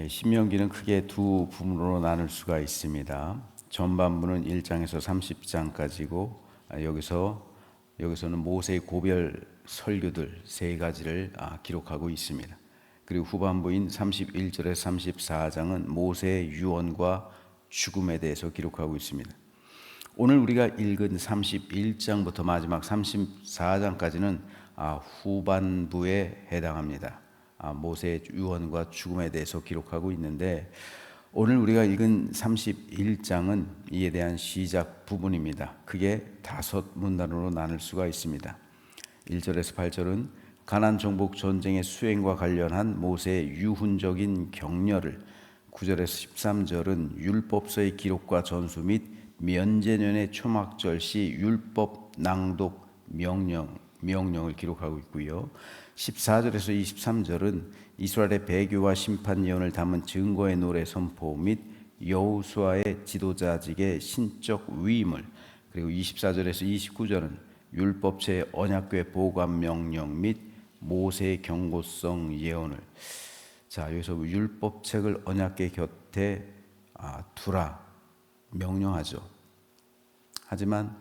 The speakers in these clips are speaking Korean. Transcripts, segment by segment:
신명기는 크게 두 부분으로 나눌 수가 있습니다. 전반부는 1장에서 30장까지고 여기서는 모세의 고별 설교들 세 가지를 기록하고 있습니다. 그리고 후반부인 31절에서 34장은 모세의 유언과 죽음에 대해서 기록하고 있습니다. 오늘 우리가 읽은 31장부터 마지막 34장까지는 후반부에 해당합니다. 모세의 유언과 죽음에 대해서 기록하고 있는데, 오늘 우리가 읽은 31장은 이에 대한 시작 부분입니다. 그게 5문단으로 나눌 수가 있습니다. 1절에서 8절은 가나안 정복 전쟁의 수행과 관련한 모세의 유훈적인 격려를, 9절에서 13절은 율법서의 기록과 전수 및 면제년의 초막절 시 율법 낭독 명령을 기록하고 있고요. 14절에서 23절은 이스라엘의 배교와 심판 예언을 담은 증거의 노래 선포 및 여호수아의 지도자직의 신적 위임을, 그리고 24절에서 29절은 율법체의 언약궤 보관 명령 및 모세의 경고성 예언을, 여기서 율법책을 언약궤 곁에 두라 명령하죠. 하지만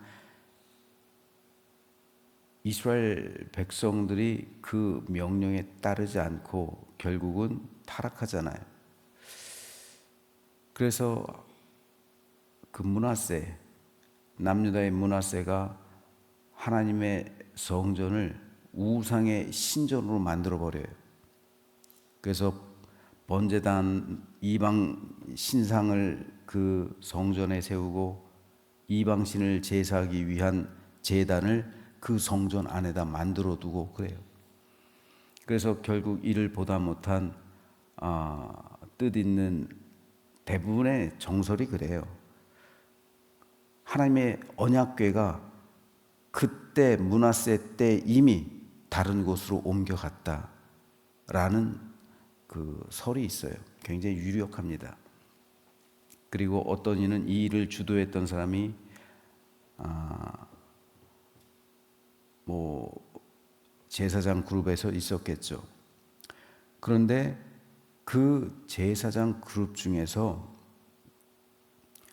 이스라엘 백성들이 그 명령에 따르지 않고 결국은 타락하잖아요. 그래서 그 므낫세, 남유다의 므낫세가 하나님의 성전을 우상의 신전으로 만들어 버려요. 그래서 번제단 이방 신상을 그 성전에 세우고 이방신을 제사하기 위한 제단을 그 성전 안에다 만들어 두고 그래요. 그래서 결국 이를 보다 못한 뜻있는 대부분의 정설이 그래요. 하나님의 언약궤가 그때 므낫세 때 이미 다른 곳으로 옮겨갔다라는 그 설이 있어요. 굉장히 유력합니다. 그리고 어떤 이는 이 일을 주도했던 사람이 제사장 그룹에서 있었겠죠. 그런데 그 제사장 그룹 중에서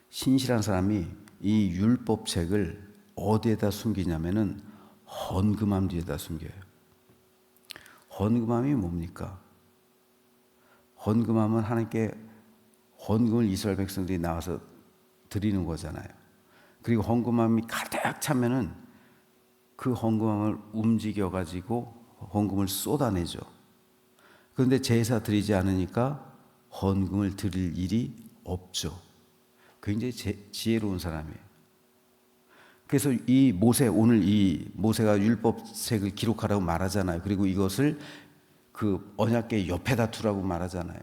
신실한 사람이 이 율법책을 어디에다 숨기냐면은 헌금함 뒤에다 숨겨요. 헌금함이 뭡니까? 헌금함은 하나님께 헌금을 이스라엘 백성들이 나와서 드리는 거잖아요. 그리고 헌금함이 가득 차면은 그 헌금함을 움직여가지고 헌금을 쏟아내죠. 그런데 제사 드리지 않으니까 헌금을 드릴 일이 없죠. 굉장히 지혜로운 사람이에요. 그래서 오늘 이 모세가 율법책을 기록하라고 말하잖아요. 그리고 이것을 그 언약궤 옆에다 두라고 말하잖아요.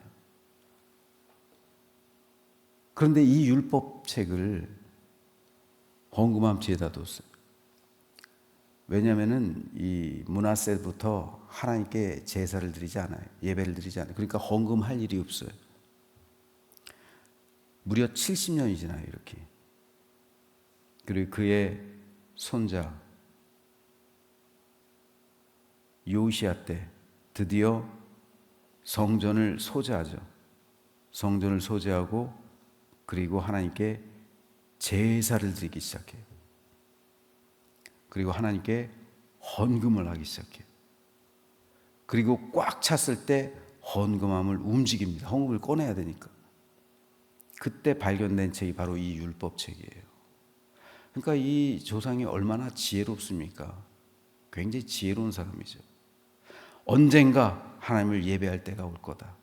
그런데 이 율법책을 헌금함 뒤에다 뒀어요. 왜냐하면은 이 므낫세부터 하나님께 제사를 드리지 않아요. 예배를 드리지 않아요. 그러니까 헌금할 일이 없어요. 무려 70년이 지나요, 이렇게. 그리고 그의 손자 요시야 때 드디어 성전을 소재하죠. 성전을 소재하고 그리고 하나님께 제사를 드리기 시작해요. 그리고 하나님께 헌금을 하기 시작해요. 그리고 꽉 찼을 때 헌금함을 움직입니다. 헌금을 꺼내야 되니까. 그때 발견된 책이 바로 이 율법책이에요. 그러니까 이 조상이 얼마나 지혜롭습니까? 굉장히 지혜로운 사람이죠. 언젠가 하나님을 예배할 때가 올 거다.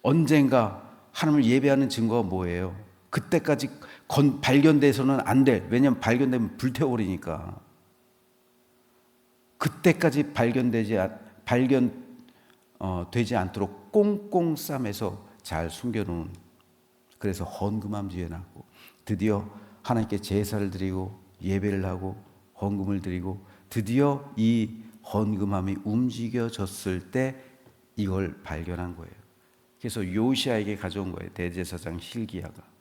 언젠가 하나님을 예배하는 증거가 뭐예요? 그때까지 발견돼서는 안 돼. 왜냐하면 발견되면 불태워버리니까. 그때까지 발견되지 않도록 꽁꽁 싸매서 잘 숨겨놓은, 그래서 헌금함 뒤에 놨고 드디어 하나님께 제사를 드리고 예배를 하고 헌금을 드리고 드디어 이 헌금함이 움직여졌을 때 이걸 발견한 거예요. 그래서 요시야에게 가져온 거예요. 대제사장 hil기야가.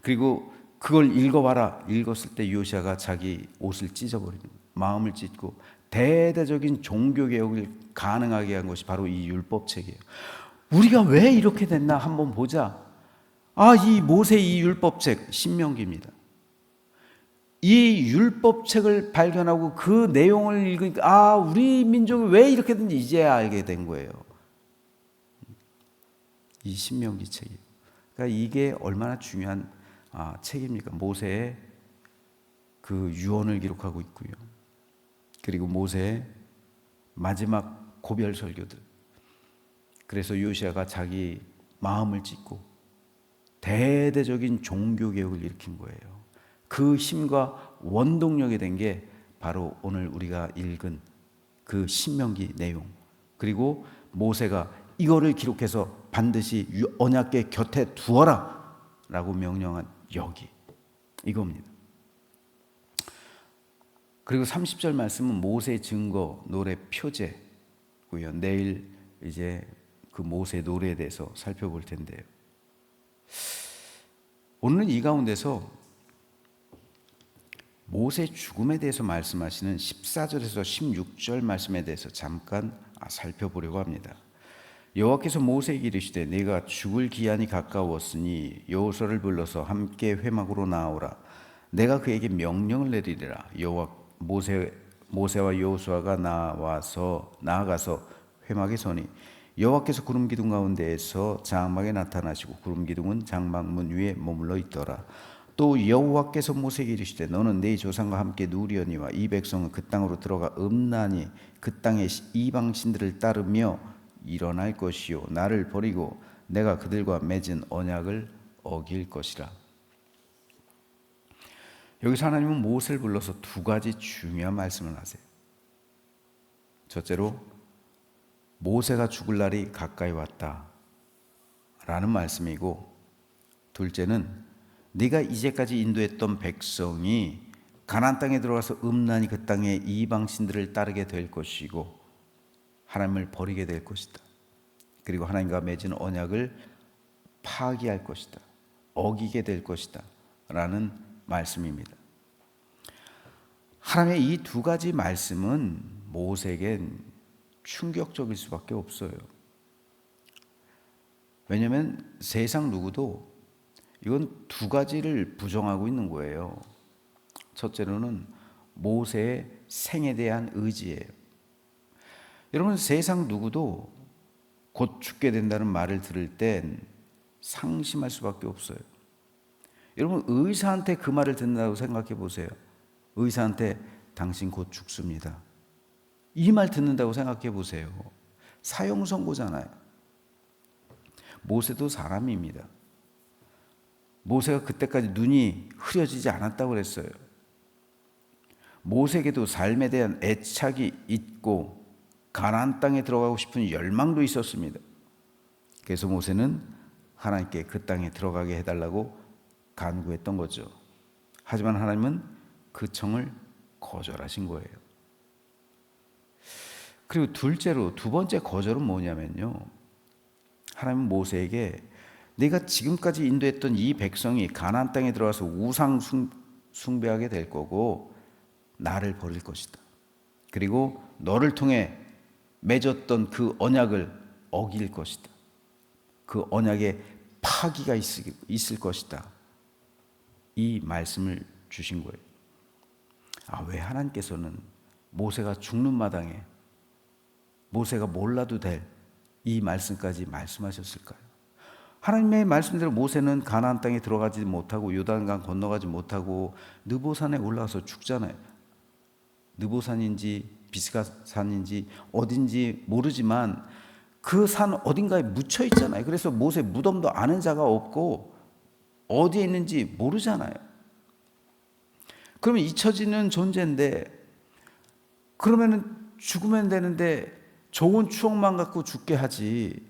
그리고 그걸 읽어봐라. 읽었을 때 요시야가 자기 옷을 찢어버리는 거예요. 마음을 찢고 대대적인 종교개혁을 가능하게 한 것이 바로 이 율법책이에요. 우리가 왜 이렇게 됐나 한번 보자. 이 모세 이 율법책 신명기입니다. 이 율법책을 발견하고 그 내용을 읽으니까 우리 민족이 왜 이렇게 됐는지 이제야 알게 된 거예요. 이 신명기 책이. 그러니까 이게 얼마나 중요한 책입니까? 모세의 그 유언을 기록하고 있고요. 그리고 모세의 마지막 고별 설교들. 그래서 요시아가 자기 마음을 찢고 대대적인 종교개혁을 일으킨 거예요. 그 힘과 원동력이 된 게 바로 오늘 우리가 읽은 그 신명기 내용, 그리고 모세가 이거를 기록해서 반드시 언약궤 곁에 두어라 라고 명령한 여기, 이겁니다. 그리고 30절 말씀은 모세 증거 노래 표제고요. 내일 이제 그 모세 노래에 대해서 살펴볼 텐데요. 오늘은 이 가운데서 모세 죽음에 대해서 말씀하시는 14절에서 16절 말씀에 대해서 잠깐 살펴보려고 합니다. 여호와께서 모세에게 이르시되 네가 죽을 기한이 가까웠으니 여호수아를 불러서 함께 회막으로 나오라. 내가 그에게 명령을 내리리라. 모세와 여호수아가 나아가서 회막에 서니 여호와께서 구름 기둥 가운데에서 장막에 나타나시고 구름 기둥은 장막문 위에 머물러 있더라. 또 여호와께서 모세에게 이르시되 너는 네 조상과 함께 누리언니와 이 백성은 그 땅으로 들어가 음란히 그 땅의 이방 신들을 따르며 일어날 것이요 나를 버리고 내가 그들과 맺은 언약을 어길 것이라. 여기서 하나님은 모세를 불러서 두 가지 중요한 말씀을 하세요. 첫째로 모세가 죽을 날이 가까이 왔다 라는 말씀이고, 둘째는 네가 이제까지 인도했던 백성이 가나안 땅에 들어가서 음란히 그 땅의 이방 신들을 따르게 될 것이고 하나님을 버리게 될 것이다. 그리고 하나님과 맺은 언약을 파기할 것이다. 어기게 될 것이다 라는 말씀입니다. 하나님의 이 두 가지 말씀은 모세에겐 충격적일 수밖에 없어요. 왜냐하면 세상 누구도 이건 두 가지를 부정하고 있는 거예요. 첫째로는 모세의 생에 대한 의지예요. 여러분, 세상 누구도 곧 죽게 된다는 말을 들을 땐 상심할 수밖에 없어요. 여러분, 의사한테 그 말을 듣는다고 생각해 보세요. 의사한테 당신 곧 죽습니다. 이 말 듣는다고 생각해 보세요. 사형 선고잖아요. 모세도 사람입니다. 모세가 그때까지 눈이 흐려지지 않았다고 그랬어요. 모세에게도 삶에 대한 애착이 있고 가나안 땅에 들어가고 싶은 열망도 있었습니다. 그래서 모세는 하나님께 그 땅에 들어가게 해달라고 간구했던 거죠. 하지만 하나님은 그 청을 거절하신 거예요. 그리고 둘째로, 두 번째 거절은 뭐냐면요, 하나님은 모세에게 네가 지금까지 인도했던 이 백성이 가나안 땅에 들어와서 우상 숭배하게 될 거고 나를 버릴 것이다. 그리고 너를 통해 맺었던 그 언약을 어길 것이다. 그 언약에 파기가 있을 것이다. 이 말씀을 주신 거예요. 왜 하나님께서는 모세가 죽는 마당에 모세가 몰라도 될 이 말씀까지 말씀하셨을까요? 하나님의 말씀대로 모세는 가나안 땅에 들어가지 못하고 요단강 건너가지 못하고 느보산에 올라가서 죽잖아요. 느보산인지 비스가산인지 어딘지 모르지만 그 산 어딘가에 묻혀 있잖아요. 그래서 모세 무덤도 아는 자가 없고 어디에 있는지 모르잖아요. 그러면 잊혀지는 존재인데, 그러면 죽으면 되는데 좋은 추억만 갖고 죽게 하지,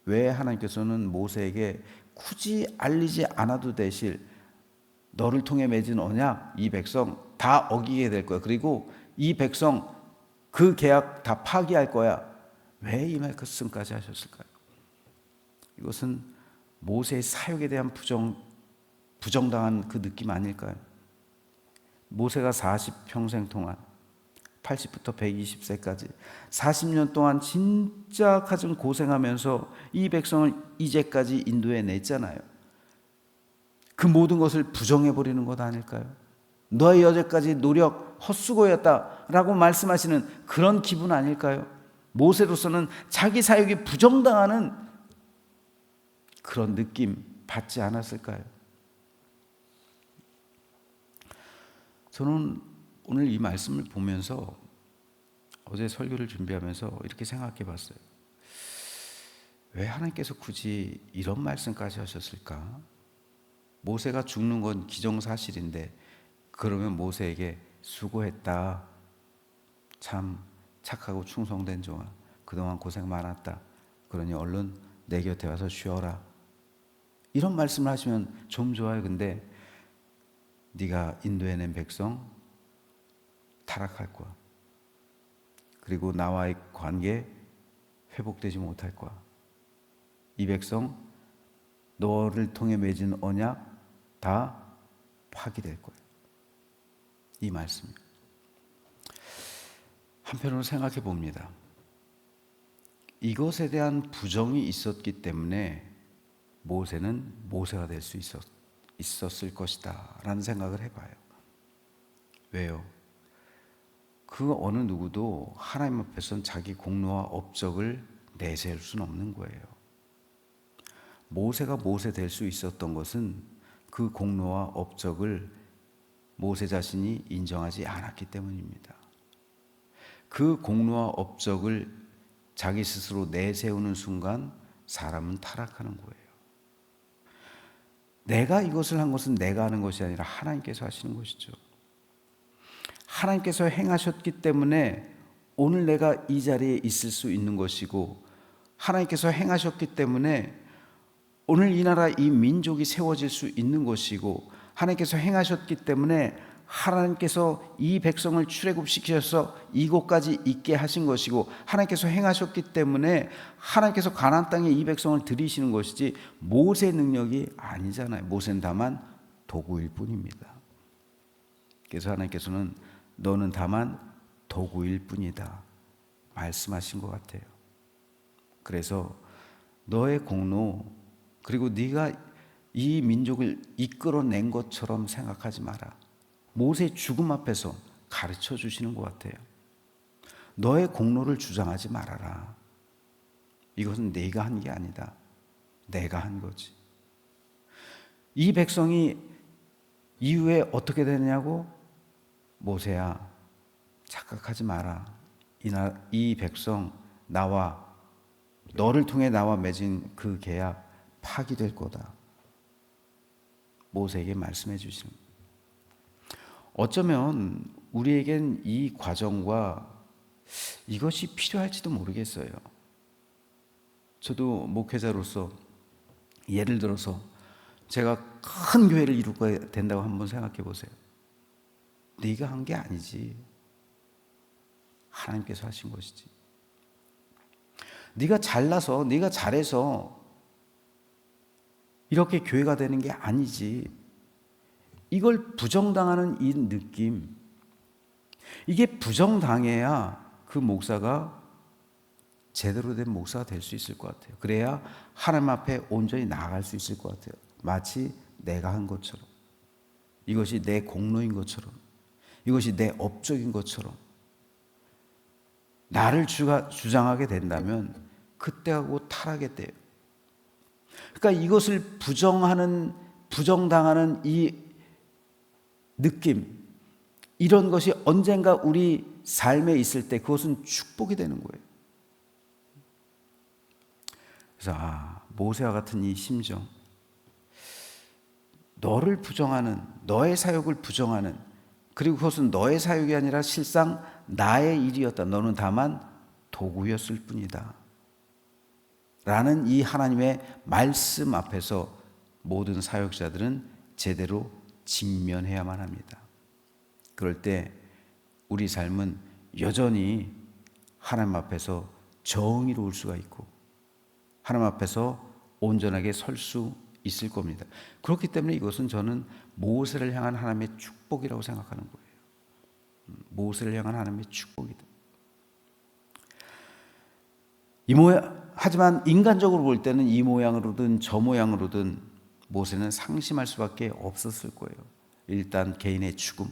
왜 하나님께서는 모세에게 굳이 알리지 않아도 되실 너를 통해 맺은 언약, 이 백성 다 어기게 될 거야. 그리고 이 백성 그 계약 다 파기할 거야. 왜 이 말씀까지 하셨을까요? 이것은 모세의 사역에 대한 부정당한 그 느낌 아닐까요? 모세가 40평생 동안 80부터 120세까지 40년 동안 진짜 가슴 고생하면서 이 백성을 이제까지 인도해 냈잖아요. 그 모든 것을 부정해버리는 것 아닐까요? 너의 여태까지 노력 헛수고였다라고 말씀하시는 그런 기분 아닐까요? 모세로서는 자기 사역이 부정당하는 그런 느낌 받지 않았을까요? 저는 오늘 이 말씀을 보면서 어제 설교를 준비하면서 이렇게 생각해 봤어요. 왜 하나님께서 굳이 이런 말씀까지 하셨을까? 모세가 죽는 건 기정사실인데 그러면 모세에게 수고했다. 참 착하고 충성된 종아. 그동안 고생 많았다. 그러니 얼른 내 곁에 와서 쉬어라. 이런 말씀을 하시면 좀 좋아요. 근데 네가 인도해낸 백성 타락할 거야. 그리고 나와의 관계 회복되지 못할 거야. 이 백성 너를 통해 맺은 언약 다 파기될 거야. 이 말씀. 한편으로 생각해 봅니다. 이것에 대한 부정이 있었기 때문에 모세는 모세가 될 수 있었을 것이다 라는 생각을 해봐요. 왜요? 그 어느 누구도 하나님 앞에서는 자기 공로와 업적을 내세울 수는 없는 거예요. 모세가 모세 될 수 있었던 것은 그 공로와 업적을 모세 자신이 인정하지 않았기 때문입니다. 그 공로와 업적을 자기 스스로 내세우는 순간 사람은 타락하는 거예요. 내가 이것을 한 것은 내가 하는 것이 아니라 하나님께서 하시는 것이죠. 하나님께서 행하셨기 때문에 오늘 내가 이 자리에 있을 수 있는 것이고, 하나님께서 행하셨기 때문에 오늘 이 나라 이 민족이 세워질 수 있는 것이고, 하나님께서 행하셨기 때문에 하나님께서 이 백성을 출애굽시키셔서 이곳까지 있게 하신 것이고, 하나님께서 행하셨기 때문에 하나님께서 가나안 땅에 이 백성을 들이시는 것이지 모세의 능력이 아니잖아요. 모세는 다만 도구일 뿐입니다. 그래서 하나님께서는 너는 다만 도구일 뿐이다 말씀하신 것 같아요. 그래서 너의 공로, 그리고 네가 이 민족을 이끌어낸 것처럼 생각하지 마라. 모세의 죽음 앞에서 가르쳐 주시는 것 같아요. 너의 공로를 주장하지 말아라. 이것은 네가 한 게 아니다. 내가 한 거지. 이 백성이 이후에 어떻게 되느냐고? 모세야, 착각하지 마라. 이 백성, 나와, 너를 통해 나와 맺은 그 계약 파기될 거다. 모세에게 말씀해 주시는 거예요. 어쩌면 우리에겐 이 과정과 이것이 필요할지도 모르겠어요. 저도 목회자로서 예를 들어서 제가 큰 교회를 이루게 된다고 한번 생각해 보세요. 네가 한 게 아니지. 하나님께서 하신 것이지. 네가 잘나서, 네가 잘해서 이렇게 교회가 되는 게 아니지. 이걸 부정당하는 이 느낌, 이게 부정당해야 그 목사가 제대로 된 목사가 될 수 있을 것 같아요. 그래야 하나님 앞에 온전히 나아갈 수 있을 것 같아요. 마치 내가 한 것처럼, 이것이 내 공로인 것처럼, 이것이 내 업적인 것처럼 나를 주장하게 된다면 그때하고 타락했대요. 그러니까 이것을 부정당하는 이 느낌, 이런 것이 언젠가 우리 삶에 있을 때 그것은 축복이 되는 거예요. 그래서 모세와 같은 이 심정, 너를 부정하는, 너의 사역을 부정하는, 그리고 그것은 너의 사역이 아니라 실상 나의 일이었다. 너는 다만 도구였을 뿐이다 라는 이 하나님의 말씀 앞에서 모든 사역자들은 제대로 직면해야만 합니다. 그럴 때 우리 삶은 여전히 하나님 앞에서 정의로울 수가 있고 하나님 앞에서 온전하게 설 수 있을 겁니다. 그렇기 때문에 이것은 저는 모세를 향한 하나님의 축복이라고 생각하는 거예요. 모세를 향한 하나님의 축복이다. 하지만 인간적으로 볼 때는 이 모양으로든 저 모양으로든 모세는 상심할 수밖에 없었을 거예요. 일단 개인의 죽음,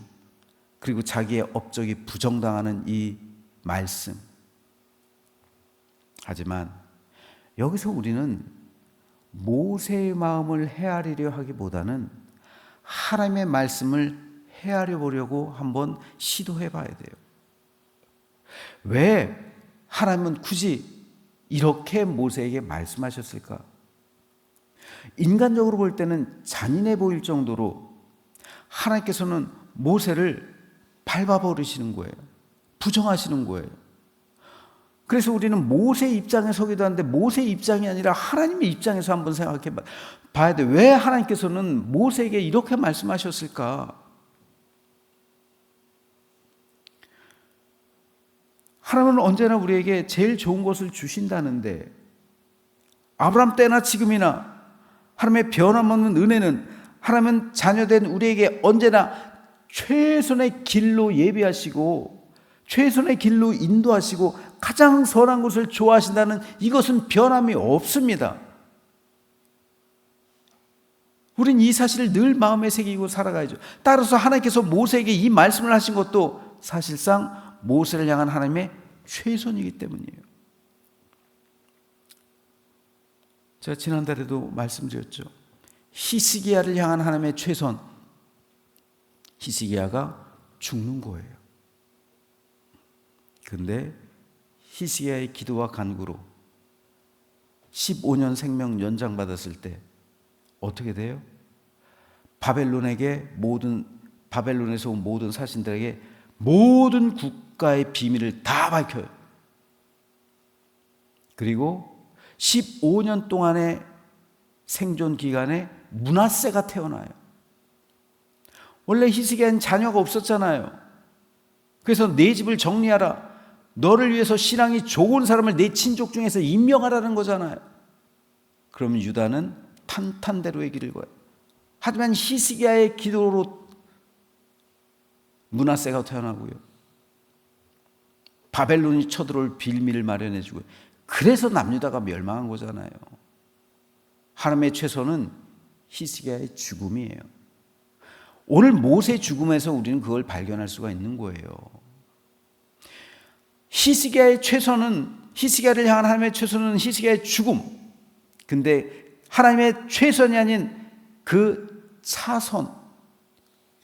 그리고 자기의 업적이 부정당하는 이 말씀. 하지만 여기서 우리는 모세의 마음을 헤아리려 하기보다는 하나님의 말씀을 헤아려 보려고 한번 시도해 봐야 돼요. 왜 하나님은 굳이 이렇게 모세에게 말씀하셨을까? 인간적으로 볼 때는 잔인해 보일 정도로 하나님께서는 모세를 밟아버리시는 거예요. 부정하시는 거예요. 그래서 우리는 모세의 입장에 서기도 하는데 모세의 입장이 아니라 하나님의 입장에서 한번 생각해 봐야 돼. 왜 하나님께서는 모세에게 이렇게 말씀하셨을까? 하나님은 언제나 우리에게 제일 좋은 것을 주신다는데 아브라함 때나 지금이나 하나님의 변함없는 은혜는 하나님은 자녀된 우리에게 언제나 최선의 길로 예비하시고 최선의 길로 인도하시고 가장 선한 것을 좋아하신다는 이것은 변함이 없습니다. 우린 이 사실을 늘 마음에 새기고 살아가야죠. 따라서 하나님께서 모세에게 이 말씀을 하신 것도 사실상 모세를 향한 하나님의 최선이기 때문이에요. 제가 지난달에도 말씀드렸죠. 히스기야를 향한 하나님의 최선. 히스기야가 죽는 거예요. 그런데 히스기야의 기도와 간구로 15년 생명 연장받았을 때 어떻게 돼요? 바벨론에서 온 모든 사신들에게 모든 국가의 비밀을 다 밝혀요. 그리고 15년 동안의 생존 기간에 므낫세가 태어나요. 원래 히스기야는 자녀가 없었잖아요. 그래서 내 집을 정리하라. 너를 위해서 신앙이 좋은 사람을 내 친족 중에서 임명하라는 거잖아요. 그러면 유다는 탄탄대로의 길을 가요. 하지만 히스기야의 기도로 므낫세가 태어나고요. 바벨론이 쳐들어올 빌미를 마련해 주고요. 그래서 남유다가 멸망한 거잖아요. 하나님의 최선은 히스기야의 죽음이에요. 오늘 모세의 죽음에서 우리는 그걸 발견할 수가 있는 거예요. 히스기야의 최선은, 히스기야를 향한 하나님의 최선은 히스기야의 죽음. 근데 하나님의 최선이 아닌 그 차선.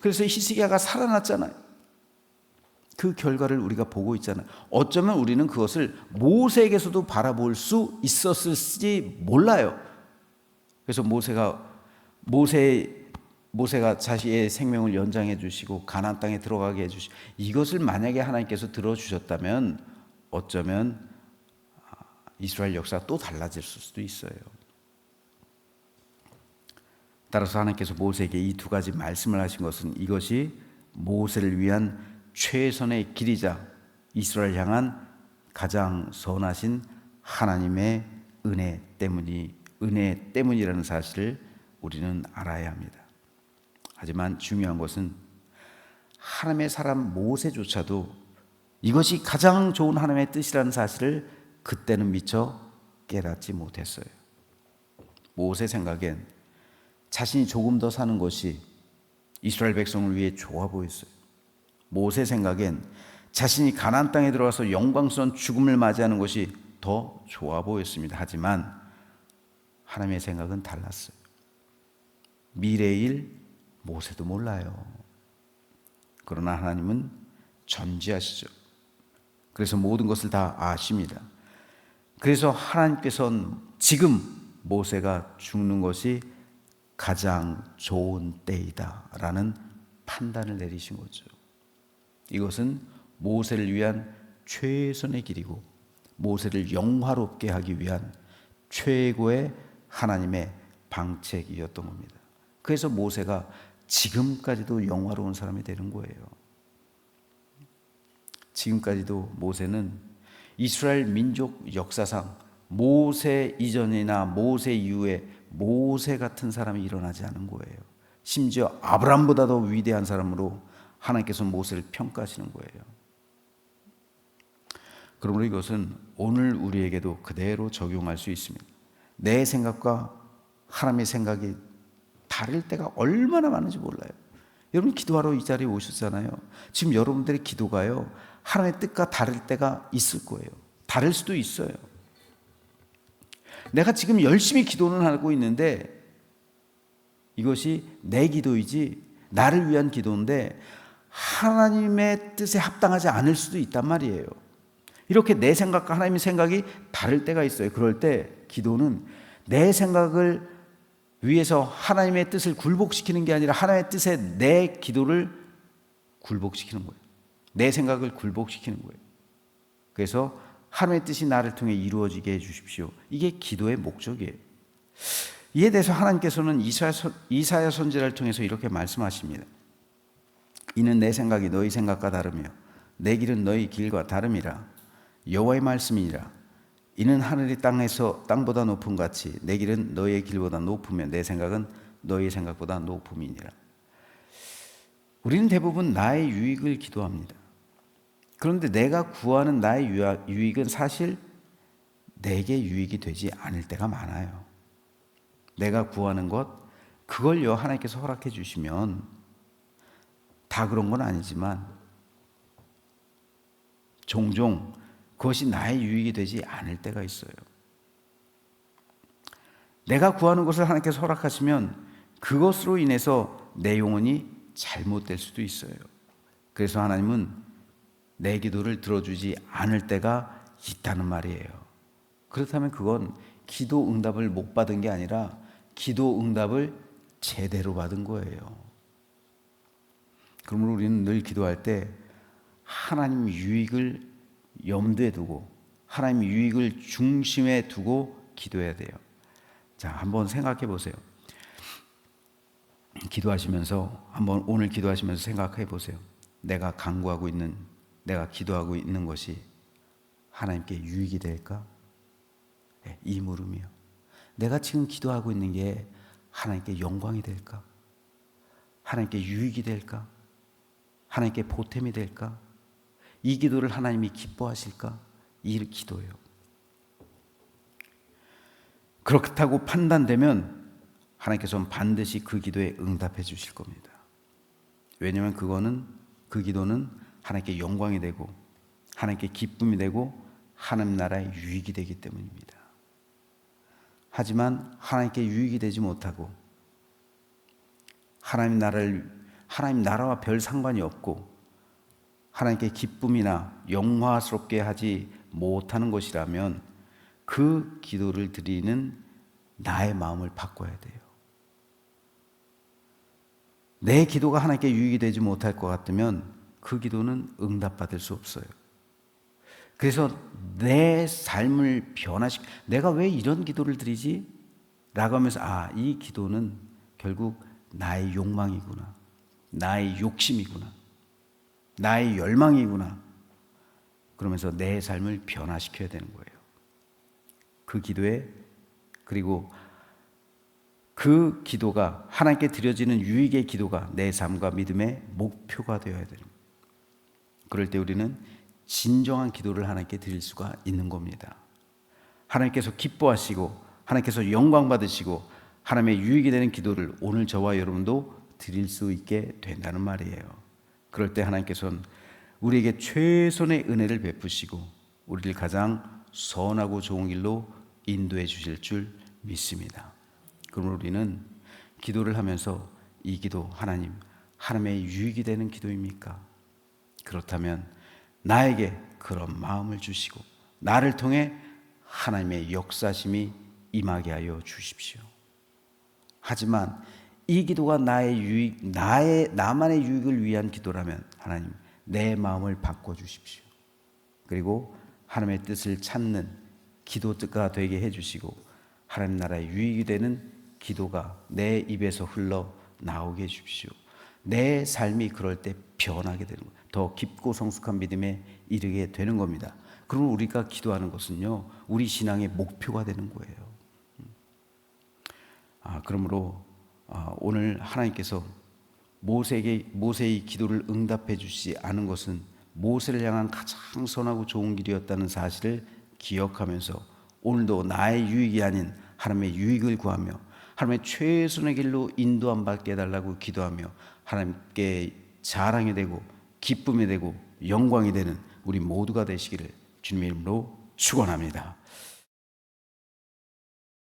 그래서 히스기야가 살아났잖아요. 그 결과를 우리가 보고 있잖아요. 어쩌면 우리는 그것을 모세에게서도 바라볼 수 있었을지 몰라요. 그래서 모세가 자신의 생명을 연장해 주시고 가나안 땅에 들어가게 해 주시고, 이것을 만약에 하나님께서 들어주셨다면 어쩌면 이스라엘 역사가 또 달라질 수도 있어요. 따라서 하나님께서 모세에게 이 두 가지 말씀을 하신 것은 이것이 모세를 위한 최선의 길이자 이스라엘 향한 가장 선하신 하나님의 은혜 때문이라는 사실을 우리는 알아야 합니다. 하지만 중요한 것은 하나님의 사람 모세조차도 이것이 가장 좋은 하나님의 뜻이라는 사실을 그때는 미처 깨닫지 못했어요. 모세 생각엔 자신이 조금 더 사는 것이 이스라엘 백성을 위해 좋아 보였어요. 모세 생각엔 자신이 가나안 땅에 들어가서 영광스러운 죽음을 맞이하는 것이 더 좋아 보였습니다. 하지만 하나님의 생각은 달랐어요. 미래의 일 모세도 몰라요. 그러나 하나님은 전지하시죠. 그래서 모든 것을 다 아십니다. 그래서 하나님께서는 지금 모세가 죽는 것이 가장 좋은 때이다라는 판단을 내리신 거죠. 이것은 모세를 위한 최선의 길이고 모세를 영화롭게 하기 위한 최고의 하나님의 방책이었던 겁니다. 그래서 모세가 지금까지도 영화로운 사람이 되는 거예요. 지금까지도 모세는 이스라엘 민족 역사상 모세 이전이나 모세 이후에 모세 같은 사람이 일어나지 않은 거예요. 심지어 아브라함보다 더 위대한 사람으로 하나님께서 모세를 평가하시는 거예요. 그러므로 이것은 오늘 우리에게도 그대로 적용할 수 있습니다. 내 생각과 하나님의 생각이 다를 때가 얼마나 많은지 몰라요. 여러분 기도하러 이 자리에 오셨잖아요. 지금 여러분들의 기도가요, 하나님의 뜻과 다를 때가 있을 거예요. 다를 수도 있어요. 내가 지금 열심히 기도는 하고 있는데 이것이 내 기도이지 나를 위한 기도인데 하나님의 뜻에 합당하지 않을 수도 있단 말이에요. 이렇게 내 생각과 하나님의 생각이 다를 때가 있어요. 그럴 때 기도는 내 생각을 위해서 하나님의 뜻을 굴복시키는 게 아니라 하나님의 뜻에 내 기도를 굴복시키는 거예요. 내 생각을 굴복시키는 거예요. 그래서 하나님의 뜻이 나를 통해 이루어지게 해 주십시오. 이게 기도의 목적이에요. 이에 대해서 하나님께서는 이사야 선지자를 통해서 이렇게 말씀하십니다. 이는 내 생각이 너희 생각과 다르며 내 길은 너희 길과 다름이라. 여호와의 말씀이니라. 이는 하늘이 땅보다 높음 같이 내 길은 너희의 길보다 높으며 내 생각은 너희의 생각보다 높음이니라. 우리는 대부분 나의 유익을 기도합니다. 그런데 내가 구하는 나의 유익은 사실 내게 유익이 되지 않을 때가 많아요. 내가 구하는 것, 그걸요 하나님께서 허락해 주시면 다 그런 건 아니지만 종종 그것이 나의 유익이 되지 않을 때가 있어요. 내가 구하는 것을 하나님께서 허락하시면 그것으로 인해서 내 영혼이 잘못될 수도 있어요. 그래서 하나님은 내 기도를 들어주지 않을 때가 있다는 말이에요. 그렇다면 그건 기도 응답을 못 받은 게 아니라 기도 응답을 제대로 받은 거예요. 그러므로 우리는 늘 기도할 때 하나님 유익을 염두에 두고 하나님 유익을 중심에 두고 기도해야 돼요. 자, 한번 생각해 보세요. 기도하시면서 한번 오늘 기도하시면서 생각해 보세요. 내가 기도하고 있는 것이 하나님께 유익이 될까? 네, 이 물음이요. 내가 지금 기도하고 있는 게 하나님께 영광이 될까? 하나님께 유익이 될까? 하나님께 보탬이 될까? 이 기도를 하나님이 기뻐하실까? 이 기도예요. 그렇다고 판단되면 하나님께서는 반드시 그 기도에 응답해 주실 겁니다. 왜냐하면 그 기도는 하나님께 영광이 되고 하나님께 기쁨이 되고 하나님 나라의 유익이 되기 때문입니다. 하지만 하나님께 유익이 되지 못하고 하나님 나라와 별 상관이 없고 하나님께 기쁨이나 영화스럽게 하지 못하는 것이라면 그 기도를 드리는 나의 마음을 바꿔야 돼요. 내 기도가 하나님께 유익이 되지 못할 것 같으면 그 기도는 응답받을 수 없어요. 그래서 내 삶을 내가 왜 이런 기도를 드리지? 라고 하면서 이 기도는 결국 나의 욕망이구나, 나의 욕심이구나, 나의 열망이구나. 그러면서 내 삶을 변화시켜야 되는 거예요. 그 기도에, 그리고 그 기도가 하나님께 드려지는 유익의 기도가 내 삶과 믿음의 목표가 되어야 됩니다. 그럴 때 우리는 진정한 기도를 하나님께 드릴 수가 있는 겁니다. 하나님께서 기뻐하시고 하나님께서 영광 받으시고 하나님의 유익이 되는 기도를 오늘 저와 여러분도 드릴 수 있게 된다는 말이에요. 그럴 때 하나님께서는 우리에게 최선의 은혜를 베푸시고 우리를 가장 선하고 좋은 길로 인도해 주실 줄 믿습니다. 그러므로 우리는 기도를 하면서 이 기도 하나님의 유익이 되는 기도입니까? 그렇다면 나에게 그런 마음을 주시고 나를 통해 하나님의 역사심이 임하게 하여 주십시오. 하지만 이 기도가 나만의 유익을 위한 기도라면 하나님 내 마음을 바꿔주십시오. 그리고 하나님의 뜻을 찾는 기도가 되게 해주시고 하나님 나라의 유익이 되는 기도가 내 입에서 흘러나오게 해주십시오. 내 삶이 그럴 때 변하게 되는 거예요. 더 깊고 성숙한 믿음에 이르게 되는 겁니다. 그러면 우리가 기도하는 것은요, 우리 신앙의 목표가 되는 거예요. 그러므로 오늘 하나님께서 모세의 기도를 응답해 주시지 않은 것은 모세를 향한 가장 선하고 좋은 길이었다는 사실을 기억하면서 오늘도 나의 유익이 아닌 하나님의 유익을 구하며 하나님의 최선의 길로 인도함 받게 해달라고 기도하며 하나님께 자랑이 되고 기쁨이 되고 영광이 되는 우리 모두가 되시기를 주님의 이름으로 축원합니다.